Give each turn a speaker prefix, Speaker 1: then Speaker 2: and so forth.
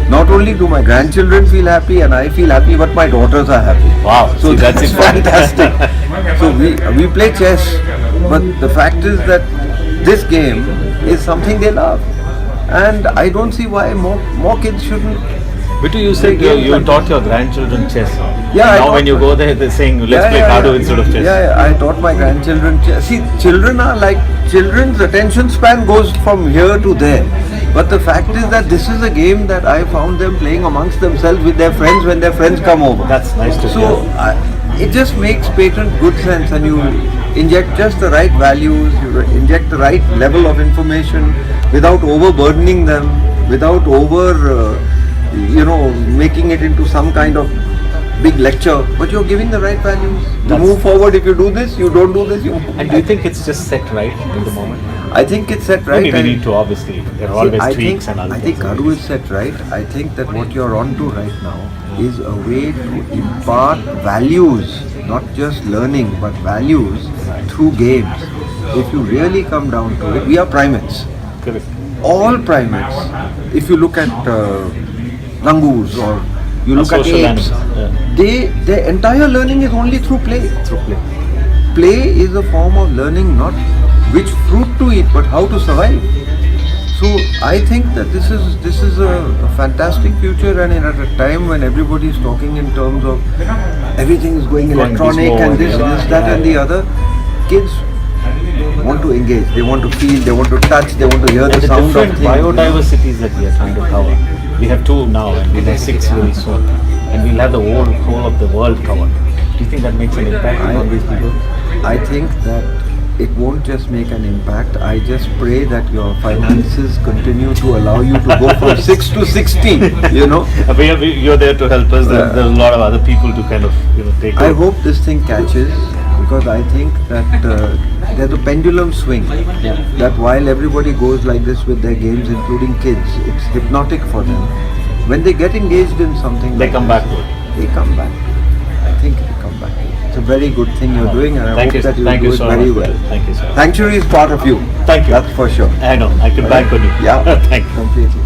Speaker 1: not only do my grandchildren feel happy and I feel happy, but my daughters are happy.
Speaker 2: Wow,
Speaker 1: So
Speaker 2: see,
Speaker 1: that's
Speaker 2: that's important.
Speaker 1: fantastic. So we play chess, but the fact is that this game is something they love, and I don't see why more kids shouldn't.
Speaker 2: But you said you taught your grandchildren chess.
Speaker 1: Yeah, I
Speaker 2: Now
Speaker 1: taught-
Speaker 2: when you go there, they're saying let's play Cardo instead of chess.
Speaker 1: Yeah, I taught my grandchildren chess. See, children are like children's attention span goes from here to there. But the fact is that this is a game that I found them playing amongst themselves with their friends when their friends come over.
Speaker 2: That's nice to
Speaker 1: So
Speaker 2: hear.
Speaker 1: it just makes patent good sense, and you inject just the right values, you inject the right level of information without overburdening them, without making it into some kind of big lecture, but you're giving the right values. To
Speaker 2: That's-
Speaker 1: move forward, if you do this, you don't do this, you move.
Speaker 2: And do you think it's just set right at the moment?
Speaker 1: I think it's set right.
Speaker 2: Maybe we
Speaker 1: and-
Speaker 2: need to obviously. There are
Speaker 1: See,
Speaker 2: always
Speaker 1: I
Speaker 2: tweaks
Speaker 1: think,
Speaker 2: and other
Speaker 1: I think
Speaker 2: things.
Speaker 1: Kadu is set right. I think that what you're on to right now is a way to impart values, not just learning, but values through games. If you really come down to it, we are primates.
Speaker 2: Correct.
Speaker 1: All primates. If you look at langurs or you look at
Speaker 2: Social
Speaker 1: apes,
Speaker 2: animals,
Speaker 1: their entire learning is only through play.
Speaker 2: Through play.
Speaker 1: Play is a form of learning, not which fruit to eat, but how to survive. So I think that this is a fantastic future, and at a time when everybody is talking in terms of everything is going electronic
Speaker 2: this
Speaker 1: and
Speaker 2: mode,
Speaker 1: this,
Speaker 2: yeah.
Speaker 1: that, and the other, kids want to engage. They want to feel. They want to touch. They want to hear
Speaker 2: And
Speaker 1: the
Speaker 2: the
Speaker 1: sound of
Speaker 2: different
Speaker 1: things.
Speaker 2: biodiversities that we are trying to cover. We have 2 now, and we'll have 6 very soon, and we'll have the whole of the world covered. Do you think that makes an impact on these people?
Speaker 1: I think that it won't just make an impact. I just pray that your finances continue to allow you to go from 6 to 16.
Speaker 2: You're there to help us. There's a lot of other people to kind of take
Speaker 1: I
Speaker 2: over.
Speaker 1: hope this thing catches, because I think that there's a pendulum swing. That while everybody goes like this with their games, including kids, it's hypnotic for them. When they get engaged in something,
Speaker 2: They
Speaker 1: like
Speaker 2: come
Speaker 1: this,
Speaker 2: back to it.
Speaker 1: They come back. I think they come back. It's a very good thing you're doing, and I
Speaker 2: Thank
Speaker 1: hope
Speaker 2: you.
Speaker 1: that you
Speaker 2: Thank
Speaker 1: do
Speaker 2: you
Speaker 1: it
Speaker 2: so
Speaker 1: very
Speaker 2: much.
Speaker 1: well.
Speaker 2: Thank you, sir.
Speaker 1: Sanctuary is part of you.
Speaker 2: Thank you.
Speaker 1: That's for sure.
Speaker 2: I know. I can bank on you.
Speaker 1: Yeah,
Speaker 2: Thank you.
Speaker 1: completely.